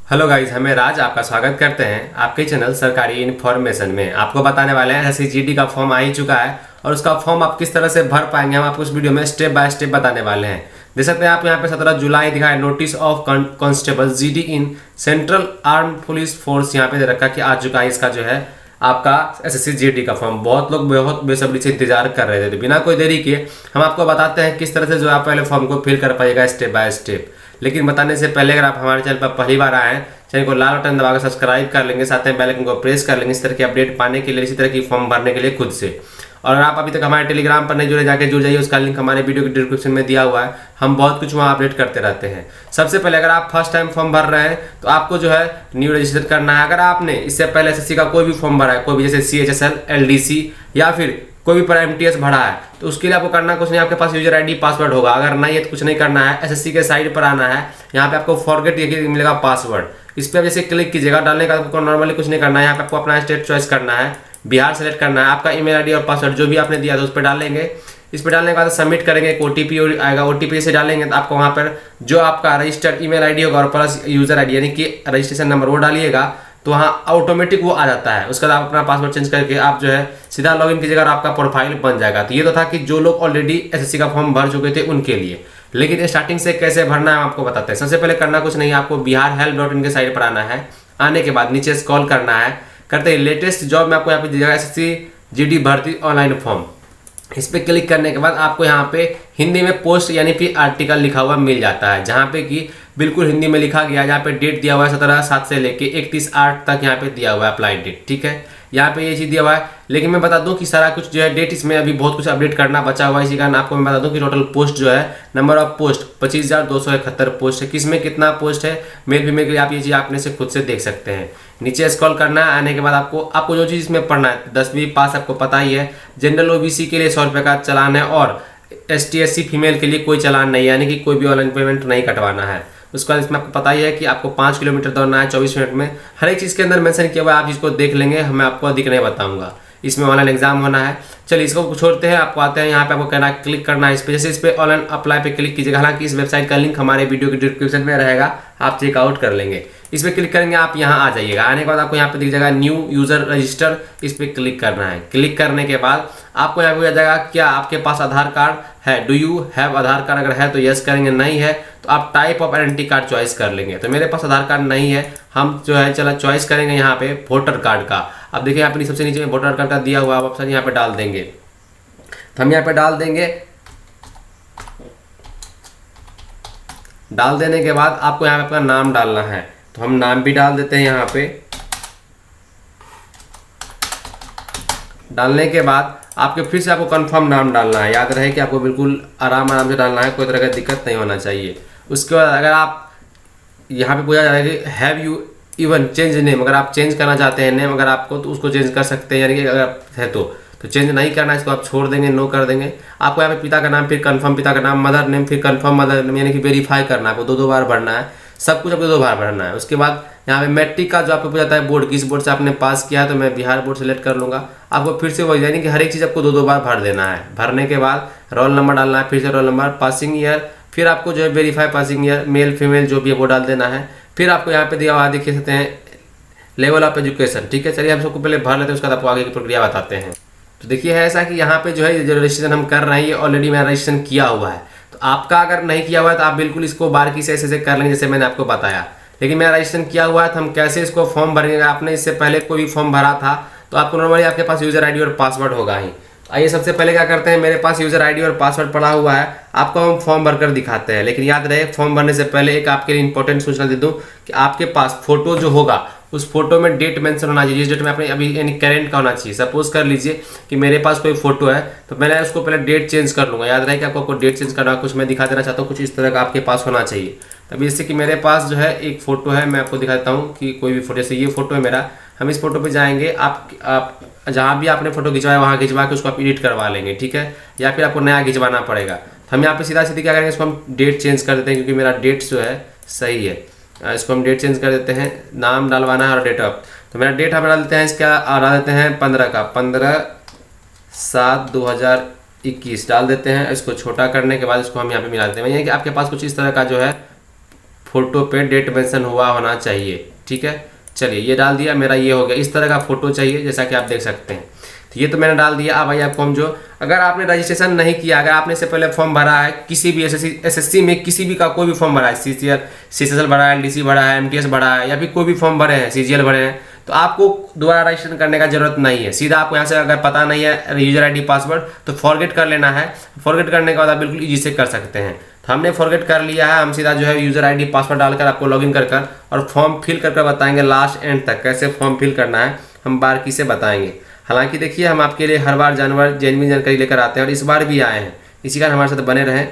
Hello guys, हमें राज आपका स्वागत करते हैं आपके चैनल सरकारी इन्फॉर्मेशन में। आपको बताने वाले हैं एसएससी का फॉर्म आ ही चुका है और उसका फॉर्म आप किस तरह से भर पाएंगे हम आपको इस वीडियो में स्टेप बाय स्टेप बताने वाले हैं। देख सकते हैं आप यहाँ पे 17 जुलाई दिखाया notice of constable GD in central arm police force यहाँ पे दे रखा कि आ चुका है इसका जो है आपका एसएससी जीडी का फॉर्म। बहुत लोग बहुत बेसब्री से इंतजार कर रहे थे, तो बिना कोई देरी किए हम आपको बताते हैं किस तरह से जो आप पहले फॉर्म को फिल कर पाइएगा स्टेप बाय स्टेप। लेकिन बताने से पहले अगर आप हमारे चैनल पर पहली बार आए हैं, चैनल को लाल बटन दबाकर सब्सक्राइब कर लेंगे, साथ में बेल आइकन को प्रेस कर लेंगे इस तरह की अपडेट पाने के लिए, इसी तरह की फॉर्म भरने के लिए खुद से। और अगर आप अभी तक हमारे टेलीग्राम पर नहीं जुड़े, जाके जुड़ जाइए, उसका लिंक हमारे वीडियो के डिस्क्रिप्शन में दिया हुआ है। हम बहुत कुछ वहाँ अपडेट करते रहते हैं। सबसे पहले अगर आप फर्स्ट टाइम फॉर्म भर रहे हैं तो आपको जो है न्यू रजिस्टर करना है। अगर आपने इससे पहले एसएससी का कोई भी फॉर्म भरा है, कोई भी जैसे CHSL, LDC या फिर कोई भी पर MTS भरा है, तो उसके लिए आपको करना कुछ नहीं, आपके पास यूजर ID पासवर्ड होगा। अगर नहीं है तो कुछ नहीं करना है, एसएससी के साइड पर आना है, यहाँ पे आपको फॉरगेट ये मिलेगा पासवर्ड, इस पर जैसे क्लिक कीजिएगा। डालने का आपको नॉर्मली कुछ नहीं करना है, यहाँ पे आपको अपना स्टेट चॉइस करना है, बिहार सेलेक्ट करना है, आपका ईमेल ID और पासवर्ड जो भी आपने दिया था उस पर डालेंगे। इस पर डालने के बाद सबमिट करेंगे, एक OTP आएगा, OTP से डालेंगे तो आपको वहाँ पर जो आपका रजिस्टर्ड ईमेल ID होगा और प्लस यूजर ID यानी कि रजिस्ट्रेशन नंबर वो डालिएगा, तो वहाँ ऑटोमेटिक वो आ जाता है। उसके बाद आप अपना पासवर्ड चेंज करके आप जो है सीधा लॉगिन कीजिएगा और आपका प्रोफाइल बन जाएगा। तो ये तो था कि जो लोग ऑलरेडी एसएससी का फॉर्म भर चुके थे उनके लिए। लेकिन स्टार्टिंग से कैसे भरना है आपको बताते हैं। सबसे पहले करना कुछ नहीं, आपको biharhelp.in के साइट पर आना है। आने के बाद नीचे स्क्रॉल करना है, करते ही लेटेस्ट जॉब में आपको यहाँ पे दीजिएगा एसएससी जीडी भर्ती ऑनलाइन फॉर्म। इस पर क्लिक करने के बाद आपको यहाँ पे हिंदी में पोस्ट यानी कि आर्टिकल लिखा हुआ मिल जाता है, जहाँ पे कि बिल्कुल हिंदी में लिखा गया है। यहाँ पे डेट दिया हुआ है 17/7 से लेके 31/8 तक यहाँ पे दिया हुआ है अप्लाई डेट, ठीक है। यहाँ पे ये चीज़ दिया हुआ है। लेकिन मैं बता दूं कि सारा कुछ जो है डेट इसमें अभी बहुत कुछ अपडेट करना बचा हुआ है। इसी कारण आपको मैं बता दूं कि टोटल पोस्ट जो है नंबर ऑफ पोस्ट 25,271 पोस्ट है। किसमें कितना पोस्ट है मेल फीमेल के लिए आप ये चीज़ अपने से खुद से देख सकते हैं। नीचे स्क्रॉल करना है, आने के बाद आपको जो चीज़ इसमें पढ़ना है 10वीं पास आपको पता ही है। जनरल OBC के लिए 100 रुपये का चलान है और ST SC फीमेल के लिए कोई चलान नहीं है, यानी कि कोई भी ऑनलाइन पेमेंट नहीं कटवाना है। उसके बाद इसमें आपको पता ही है कि आपको 5 किलोमीटर दौड़ना है 24 मिनट में। हर एक चीज़ के अंदर मेंशन किया हुआ है, आप इसको देख लेंगे, मैं आपको अधिक नहीं बताऊंगा। इसमें ऑनलाइन एग्जाम होना है। चलिए इसको छोड़ते हैं, आपको आते हैं यहाँ पे, आपको कहना है क्लिक करना है इस पर। जैसे इस पर ऑनलाइन अप्लाई पे क्लिक कीजिएगा, हालांकि इस वेबसाइट का लिंक हमारे वीडियो के डिस्क्रिप्शन में रहेगा, आप चेकआउट कर लेंगे। इस पर क्लिक करेंगे, आप यहाँ आ जाइएगा। आने के बाद आपको यहाँ पे दिख जाएगा न्यू यूजर रजिस्टर, इस पर क्लिक करना है। क्लिक करने के बाद आपको यहाँ पे आ जाएगा क्या आपके पास आधार कार्ड है, do you have Aadhaar card, अगर है तो यस करेंगे, नहीं है तो आप type of identity card choice कर लेंगे। तो मेरे पास आधार कार्ड नहीं है, हम जो है चला चॉइस करेंगे यहाँ पे वोटर कार्ड का। अब देखिए यहाँ पे सबसे नीचे में वोटर कार्ड का दिया हुआ ऑप्शन यहाँ पे डाल देंगे, तो हम यहाँ पे डाल देंगे। डाल देने के बाद आपको यहाँ पे अपना नाम डालना है, तो हम नाम भी डाल देते हैं यहाँ पे। डालने के बाद आपके फिर से आपको कंफर्म नाम डालना है, याद रहे कि आपको बिल्कुल आराम से डालना है, कोई तरह का दिक्कत नहीं होना चाहिए। उसके बाद अगर आप यहाँ पे पूछा जाएगा कि have you even change name, अगर आप चेंज करना चाहते हैं नेम अगर आपको, तो उसको चेंज कर सकते हैं, यानी कि अगर है तो चेंज नहीं करना है, इसको आप छोड़ देंगे, नो कर देंगे। आपको यहाँ पे पिता का नाम, फिर कंफर्म पिता का नाम, मदर नेम, फिर कंफर्म मदर नेम, यानी कि वेरीफाई करना है, आपको 2 बार भरना है। सब कुछ आपको 2 बार भरना है। उसके बाद यहाँ पे मैट्रिक का जो आपको पूछा है बोर्ड, किस बोर्ड से आपने पास किया है, तो मैं बिहार बोर्ड सेलेक्ट कर लूँगा। आपको फिर से वही, यानी कि हर एक चीज़ आपको 2 बार भर देना है। भरने के बाद रोल नंबर डालना है, फिर से रोल नंबर, पासिंग ईयर, फिर आपको जो है verify passing year, male female जो भी है वो डाल देना है। फिर आपको यहाँ पे दिया हुआ देख सकते हैं लेवल ऑफ एजुकेशन, ठीक है। चलिए हम सबको पहले भर लेते हैं, उसके बाद आपको आगे की प्रक्रिया बताते हैं। तो देखिए है ऐसा कि यहाँ पे जो है जो रजिस्ट्रेशन हम कर रहे हैं ये ऑलरेडी मेरा रजिस्ट्रेशन किया हुआ है। तो आपका अगर नहीं किया हुआ है तो आप बिल्कुल इसको बारीकी से ऐसे कर लेंगे जैसे मैंने आपको बताया। लेकिन मेरा रजिस्ट्रेशन किया हुआ है, तो हम कैसे इसको फॉर्म भरेंगे। आपने इससे पहले कोई भी फॉर्म भरा था तो आपको नॉर्मली आपके पास यूजर ID और पासवर्ड होगा ही। आइए सबसे पहले क्या करते हैं, मेरे पास यूजर ID और पासवर्ड पड़ा हुआ है, आपको हम फॉर्म भरकर दिखाते हैं। लेकिन याद रहे फॉर्म भरने से पहले एक आपके लिए इंपॉर्टेंट सूचना दे दूं कि आपके पास फोटो जो होगा उस फोटो में डेट मेंशन होना चाहिए, जिस डेट में आपने अभी यानी करेंट का होना चाहिए। सपोज कर लीजिए कि मेरे पास कोई फोटो है, तो मैंने उसको पहले डेट चेंज कर लूँगा। याद रहे कि आपको डेट चेंज करना, कुछ मैं दिखा देना चाहता हूँ, कुछ इस तरह का आपके पास होना चाहिए। तभी इससे कि मेरे पास जो है एक फ़ोटो है, मैं आपको दिखाता हूँ कि कोई भी फोटो, जैसे ये फोटो है मेरा, हम इस फोटो पे जाएंगे। आप जहाँ भी आपने फोटो खिंचवाया वहाँ खिंचवा के उसको आप एडिट करवा लेंगे, ठीक है, या फिर आपको नया खिंचवाना पड़ेगा। तो हम यहाँ पे सीधा सीधी क्या करेंगे, इसको हम डेट चेंज कर देते हैं, क्योंकि मेरा डेट जो है सही है। इसको हम डेट चेंज कर देते हैं, नाम डलवाना है और डेट ऑफ, तो मेरा डेट हम डाल देते हैं, इसका डाल देते हैं 15/7/2021 डाल देते हैं। इसको छोटा करने के बाद इसको हम यहाँ पे मिला देते हैं, यानी कि आपके पास कुछ इस तरह का जो है फोटो पे डेट मेंशन हुआ होना चाहिए। ठीक है, चलिए ये डाल दिया, मेरा ये हो गया। इस तरह का फोटो चाहिए जैसा कि आप देख सकते हैं। तो ये तो मैंने डाल दिया। अब आइए फॉर्म जो अगर आपने रजिस्ट्रेशन नहीं किया, अगर आपने इससे पहले फॉर्म भरा है किसी भी एसएससी में किसी भी का कोई भी फॉर्म भरा है, सीसीएल भरा है, एलडीसी भरा है, एमटीएस भरा है, या फिर कोई भी फॉर्म भरे हैं, सीजीएल भरे हैं, तो आपको दोबारा रजिस्ट्रेशन करने का जरूरत नहीं है। सीधा आपको यहाँ से अगर पता नहीं है यूजर आईडी पासवर्ड तो फॉरगेट कर लेना है। फॉरगेट करने के बाद आप बिल्कुल ईजी से कर सकते हैं। तो हमने फॉरगेट कर लिया है। हम सीधा जो है यूजर आईडी पासवर्ड डालकर आपको लॉगिन कर और फॉर्म फिल कर बताएंगे लास्ट एंड तक कैसे फॉर्म फिल करना है, हम बारीकी से बताएंगे। हालांकि देखिए हम आपके लिए हर बार जेन्युइन जानकारी लेकर आते हैं और इस बार भी आए हैं, इसी कारण हमारे साथ बने रहें।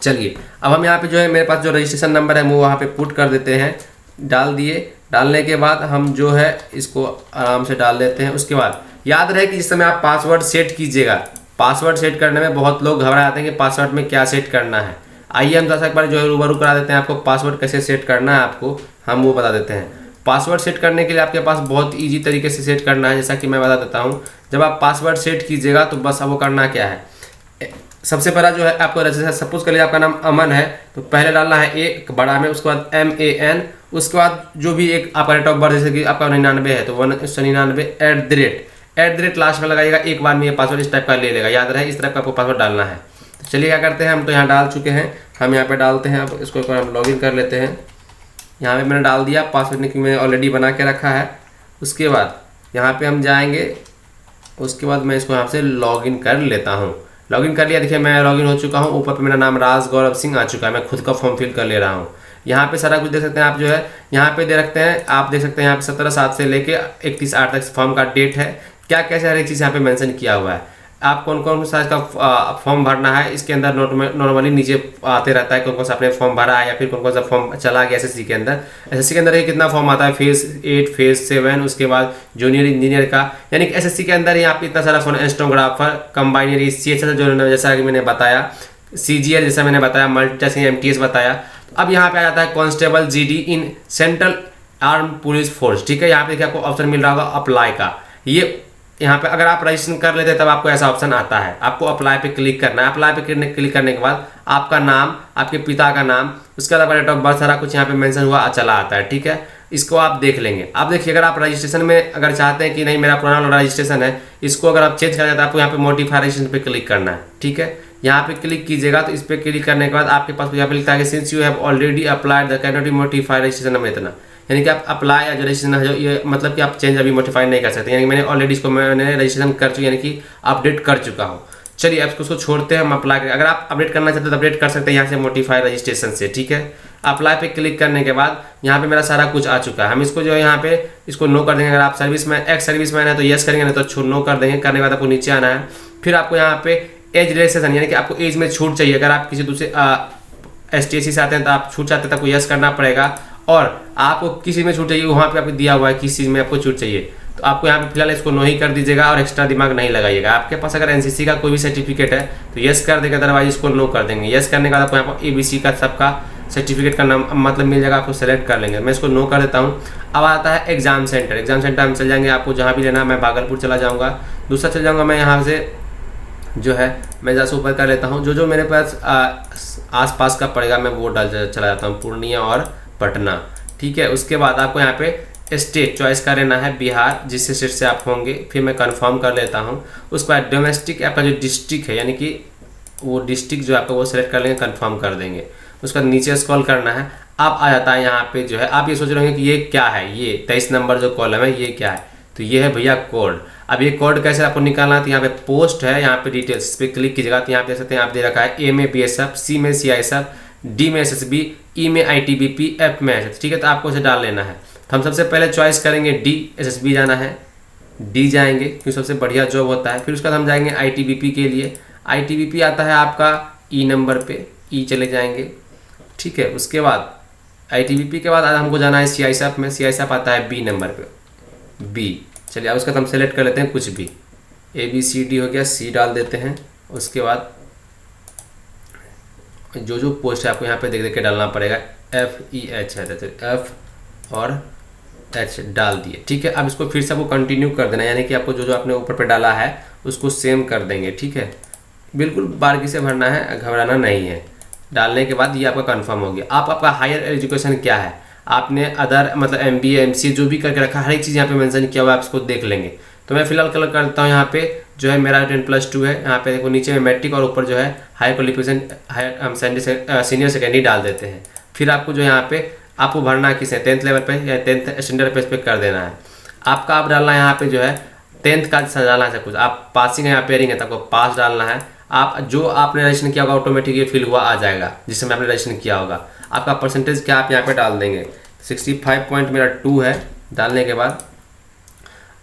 चलिए अब हम यहाँ पे जो है मेरे पास जो रजिस्ट्रेशन नंबर है वो वहाँ पे पुट कर देते हैं, डाल दिए। डालने के बाद हम जो है इसको आराम से डाल देते हैं। उसके बाद याद रहे कि जिस समय आप पासवर्ड सेट कीजिएगा, पासवर्ड सेट करने में बहुत लोग घबरा जाते हैं कि पासवर्ड में क्या सेट करना है। आइए हम एक बार जो है रूबरू करा देते हैं आपको, पासवर्ड कैसे सेट करना है आपको हम वो बता देते हैं। पासवर्ड सेट करने के लिए आपके पास बहुत ईजी तरीके से सेट करना है, जैसा कि मैं बता देता हूँ। जब आप पासवर्ड सेट कीजिएगा तो बस वो करना क्या है, सबसे पहला जो है आपको रजिस्टर, सपोज करिए आपका नाम अमन है तो पहले डालना है एक बड़ा में, उसके बाद MAN, उसके बाद जो भी एक आपका डेट ऑफ बर्थ जैसे कि आपका 99 है तो 199 @ लास्ट में लगाइएगा। एक बार में ये पासवर्ड इस टाइप का ले लेगा, याद रहे इस तरह का आपको पासवर्ड डालना है। तो चलिए क्या करते हैं, हम तो यहाँ डाल चुके हैं, हम यहाँ पे डालते हैं। अब इसको एक बार हम लॉगिन कर लेते हैं। यहाँ पे मैंने डाल दिया पासवर्ड, क्योंकि मैंने ऑलरेडी बना के रखा है। उसके बाद यहाँ पे हम जाएंगे, उसके बाद मैं इसको यहाँ से लॉगिन कर लेता हूँ। लॉगिन कर लिया, देखिए मैं लॉगिन हो चुका हूँ। ऊपर पे मेरा नाम राज गौरव सिंह आ चुका है, मैं खुद का फॉर्म फिल कर ले रहा हूँ। यहाँ पे सारा कुछ देख सकते हैं आप, जो है यहाँ पे दे रखते हैं, आप देख सकते हैं यहाँ पे 17/7 से लेके 31/8 तक फॉर्म का डेट है, क्या कैसे हर एक चीज़ यहाँ पे मेंशन किया हुआ है। आप कौन कौन सा इसका फॉर्म भरना है, इसके अंदर नॉर्मली नीचे आते रहता है कौन कौन सा आपने फॉर्म भरा है या फिर कौन कौन सा फॉर्म चला गया एसएससी के अंदर। एसएससी के अंदर ये कितना फॉर्म आता है, फेज 8, फेज 7, उसके बाद जूनियर इंजीनियर का, यानी कि एसएससी के अंदर ही आप इतना सारा फॉर्म, स्टेनोग्राफर, कंबाइनरी, CHL जो जैसा कि मैंने बताया, CGL जैसा मैंने बताया, मल्टीटास्किंग MTS बताया। अब यहाँ पे आ जाता है constable GD in central arm police force. ठीक है, यहाँ पे देखिए आपको ऑप्शन मिल रहा होगा अप्लाई का। ये यहाँ पे अगर आप रजिस्ट्रेशन कर लेते हैं तब आपको ऐसा ऑप्शन आता है, आपको अप्लाई पे क्लिक करना है। अप्लाई पे क्लिक करने के बाद आपका नाम, आपके पिता का नाम, उसके अलावा डेट ऑफ बर्थ, सारा कुछ यहाँ पे मेंशन हुआ चला आता है। ठीक है, इसको आप देख लेंगे। आप देखिए अगर आप रजिस्ट्रेशन में अगर चाहते हैं कि नहीं मेरा पुराना वाला रजिस्ट्रेशन है, इसको अगर आप चेंज करना है तो आपको यहाँ पे मॉडिफाई रजिस्ट्रेशन पे क्लिक करना है। ठीक है, यहाँ पे क्लिक कीजिएगा तो इस पर क्लिक करने के बाद आपके पास यहाँ पे लिखता है कि since you have already applied the can not be modify registration में इतना, यानी कि आप अप्लाई या जो रजिस्ट्रेशन है ये मतलब कि आप चेंज अभी मॉडिफाई नहीं कर सकते, यानी मैंने ऑलरेडी इसको मैंने रजिस्ट्रेशन कर चुका, यानी कि अपडेट कर चुका हूँ। चलिए अब उसको छोड़ते हैं, हम अप्लाई करें। अगर आप अपडेट करना चाहते हैं तो अपडेट कर सकते हैं यहाँ से मॉडिफाई रजिस्ट्रेशन से। ठीक है, अप्लाई पे क्लिक करने के बाद यहाँ पे मेरा सारा कुछ आ चुका है। हम इसको जो है यहाँ पे इसको नो कर देंगे। अगर आप एक्स सर्विसमैन है तो यस करेंगे, नहीं तो नो कर देंगे। करने के बाद आपको नीचे आना है, फिर आपको यहाँ पे एज रिलैक्सेशन, यानी कि आपको एज में छूट चाहिए। अगर आप किसी दूसरे STC से आते हैं तो आप छूट चाहते हैं तो आपको यस करना पड़ेगा, और आपको किसी में छूट चाहिए वहाँ पे आपको दिया हुआ है किस चीज़ में आपको छूट चाहिए, तो आपको यहाँ पे फिलहाल इसको नो ही कर दीजिएगा और एक्स्ट्रा दिमाग नहीं लगाइएगा। आपके पास अगर NCC का कोई भी सर्टिफिकेट है तो यस कर देगा, अदरवाइज इसको नो कर देंगे। यस करने के बाद आपको यहाँ पर ABC का सबका सर्टिफिकेट का नाम मतलब मिल जाएगा, आपको सेलेक्ट कर लेंगे। मैं इसको नो कर देता हूँ। अब आता है एग्जाम सेंटर। एग्जाम सेंटर हम चल जाएंगे, आपको जहाँ भी लेना, मैं भागलपुर चला जाऊँगा, दूसरा चल जाऊँगा मैं यहाँ से जो है मैं जैसे ऊपर कर लेता हूँ, जो मेरे पास आसपास का पड़ेगा मैं वो चला जाता हूँ, पूर्णिया और पटना। ठीक है, उसके बाद आपको यहाँ पे स्टेट चॉइस कर लेना है, बिहार, जिस स्टेट से आप होंगे। फिर मैं कंफर्म कर लेता हूँ। उसके बाद डोमेस्टिक आपका जो डिस्ट्रिक्ट है, यानी कि वो डिस्ट्रिक्ट जो आपका वो सेलेक्ट कर लेंगे, कंफर्म कर देंगे। उसके बाद नीचे स्क्रॉल करना है। अब आ जाता है यहाँ पे जो है, आप ये सोच रहे होंगे कि ये क्या है, ये 23 नंबर जो कॉलम है ये क्या है, तो ये है भैया कोड। अब ये कोड कैसे आपको निकालना है, तो यहाँ पे पोस्ट है, यहाँ पे डिटेल्स पे क्लिक कीजिएगा तो यहाँ पे देख सकते हैं आप दे रखा है A में BSF, C में CISF, D में SSB, E में ITBP, F में SS। ठीक है, तो आपको इसे डाल लेना है। तो हम सबसे पहले चॉइस करेंगे D, SSB जाना है, D जाएंगे क्योंकि सबसे बढ़िया जॉब होता है। फिर उसके बाद हम जाएंगे ITBP के लिए। ITBP आता है आपका E नंबर पे, E चले जाएंगे। ठीक है, उसके बाद ITBP के बाद हमको जाना है CISF में, CISF आता है B नंबर पे, B। चलिए अब उसका हम सेलेक्ट कर लेते हैं कुछ भी, ABCD हो गया, C डाल देते हैं। उसके बाद जो पोस्ट है आपको यहाँ पे देख देख के डालना पड़ेगा, FEH है तो F और H डाल दिए। ठीक है, अब इसको फिर से आपको कंटिन्यू कर देना है, यानी कि आपको जो आपने ऊपर पे डाला है उसको सेम कर देंगे। ठीक है, बिल्कुल बारीकी से भरना है, घबराना नहीं है। डालने के बाद ये आपका कंफर्म हो गया। आपका हायर एजुकेशन क्या है, आपने अदर मतलब MBA MCA जो भी करके रखा, हर एक चीज़ यहाँ पे मेंशन किया हुआ है, आप इसको देख लेंगे। तो मैं फिलहाल कलर करता हूँ यहाँ पे जो है मेरा 10+2 है, यहाँ पे देखो नीचे में मैट्रिक और ऊपर जो है higher qualification higher senior secondary डाल देते हैं। फिर आपको जो यहाँ पे आपको भरना किस है 10th लेवल पे या 10th स्टैंडर्ड पे कर देना है। आपका आप डालना है यहाँ पे जो है 10th का डालना है सब कुछ। आप पासिंग है या पेयरिंग है तो आपको पास डालना है। आप जो आपने रजिस्ट्रेशन किया होगा ऑटोमेटिक ये फिल हुआ आ जाएगा जिसमें आपने रजिस्ट्रेशन किया होगा। आपका परसेंटेज क्या आप यहाँ पे डाल देंगे 65 पॉइंट मेरा 2 है। डालने के बाद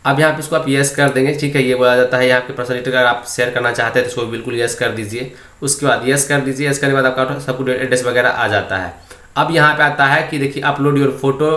अब यहाँ पे इसको आप यस कर देंगे, ठीक है। ये बोला जाता है यहाँ पे पर्सनलिटी अगर आप शेयर करना चाहते हैं तो इसको बिल्कुल यस कर दीजिए। उसके बाद यस कर दीजिए। यस करने के बाद आपका सब कुछ एड्रेस वगैरह आ जाता है। अब यहाँ पे आता है कि देखिए upload your photo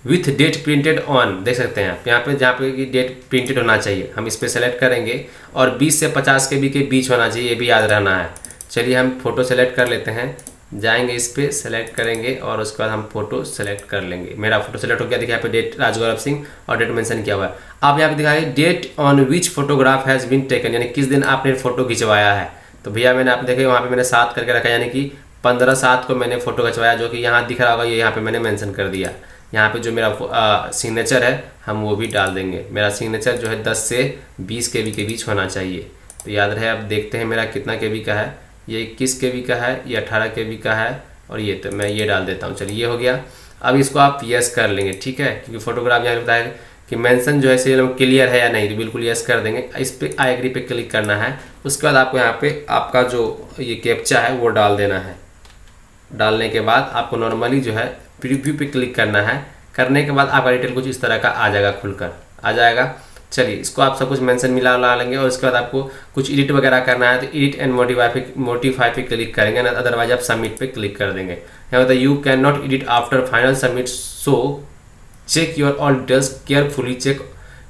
with date printed on, देख सकते हैं आप यहाँ पे जहाँ पे कि डेट प्रिंटेड होना चाहिए, हम इस पर सेलेक्ट करेंगे और 20 से 50 KB के बीच होना चाहिए, ये भी याद रहना है। चलिए हम फोटो सेलेक्ट कर लेते हैं, जाएंगे इस पर सेलेक्ट करेंगे और उसके बाद हम फोटो सेलेक्ट कर लेंगे। मेरा फोटो सेलेक्ट हो गया, देखिए यहाँ पे डेट राजगौरव सिंह और डेट मेंशन किया हुआ है। आप यहाँ पे दिखाएंगे date on which photograph has been taken, यानी किस दिन आपने फोटो खिंचवाया है। तो भैया मैंने आप देखे वहाँ पे मैंने 7 करके रखा, यानी कि 15/7 को मैंने फोटो खिंचवाया, जो कि यहाँ दिख रहा होगा, ये यहाँ पे मैंने मेंशन कर दिया। यहाँ पे जो मेरा सिग्नेचर है हम वो भी डाल देंगे। मेरा सिग्नेचर जो है 10 से 20 KB के बीच होना चाहिए। तो याद रहे, अब देखते हैं मेरा कितना KB का है। ये 21 KB का है, ये 18 KB का है और ये तो मैं ये डाल देता हूँ। चलिए ये हो गया। अब इसको आप यस कर लेंगे, ठीक है, क्योंकि फोटोग्राफ यहाँ बताया कि मेंशन जो है से क्लियर है या नहीं, तो बिल्कुल यस कर देंगे। इस पर आई एग्री पे क्लिक करना है। उसके बाद आपको यहाँ पे आपका जो ये कैप्चा है वो डाल देना है। डालने के बाद आपको नॉर्मली जो है प्रीव्यू पे क्लिक करना है। करने के बाद आपका डिटेल कुछ इस तरह का आ जाएगा, खुलकर आ जाएगा। चलिए इसको आप सब कुछ मेंशन मिला लेंगे और उसके बाद आपको कुछ एडिट वगैरह करना है तो एडिट एंड मोडिफाई पे क्लिक करेंगे ना, अदरवाइज आप सबमिट पे क्लिक कर देंगे। यहाँ होता है you can not edit after final submit, so check your all details carefully, check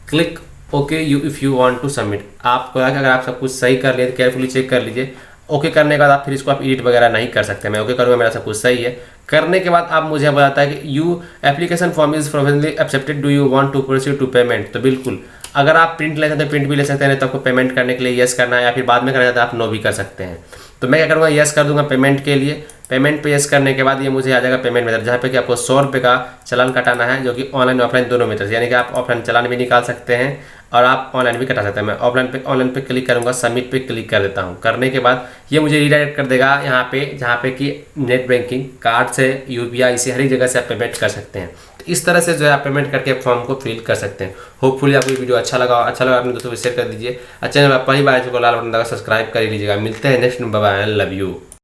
click okay you if you want to submit. आपको अगर आप सब कुछ सही कर लिए तो केयरफुली चेक कर लीजिए। ओके करने के बाद आप फिर इसको आप एडिट वगैरह नहीं कर सकते। मैं ओके करूँगा, मेरा सब कुछ सही है। करने के बाद आप मुझे बताता है कि you application form is professionally accepted, do you want to proceed to payment. तो बिल्कुल अगर आप प्रिंट ले सकते हैं प्रिंट भी ले सकते हैं, तो आपको पेमेंट करने के लिए यस करना है या फिर बाद में करना चाहते हैं आप नो भी कर सकते हैं। तो मैं क्या करूँगा, यस कर दूंगा पेमेंट के लिए। पेमेंट पे यस करने के बाद ये मुझे आ जाएगा पेमेंट मेथड, जहाँ पे कि आपको 100 रुपये का चालान कटाना है, जो कि ऑनलाइन ऑफलाइन दोनों मेथड, यानी कि आप ऑफलाइन चालान भी निकाल सकते हैं और आप ऑनलाइन भी कटा सकते हैं। मैं ऑनलाइन पे क्लिक करूँगा, सबमिट पे क्लिक कर देता हूँ। करने के बाद ये मुझे रिडायरेक्ट कर देगा यहाँ पे, जहाँ पे कि नेट बैंकिंग कार्ड से UPI से हर एक जगह से आप पेमेंट कर सकते हैं। तो इस तरह से जो है आप पेमेंट करके फॉर्म को फिल कर सकते हैं। होपफुली आपको ये वीडियो अच्छा लगा अपने दोस्तों को शेयर कर दीजिए। चैनल पर पहली बार को लाल बटन दबाकर सब्सक्राइब कर लीजिएगा। मिलते हैं next, bye bye, love you.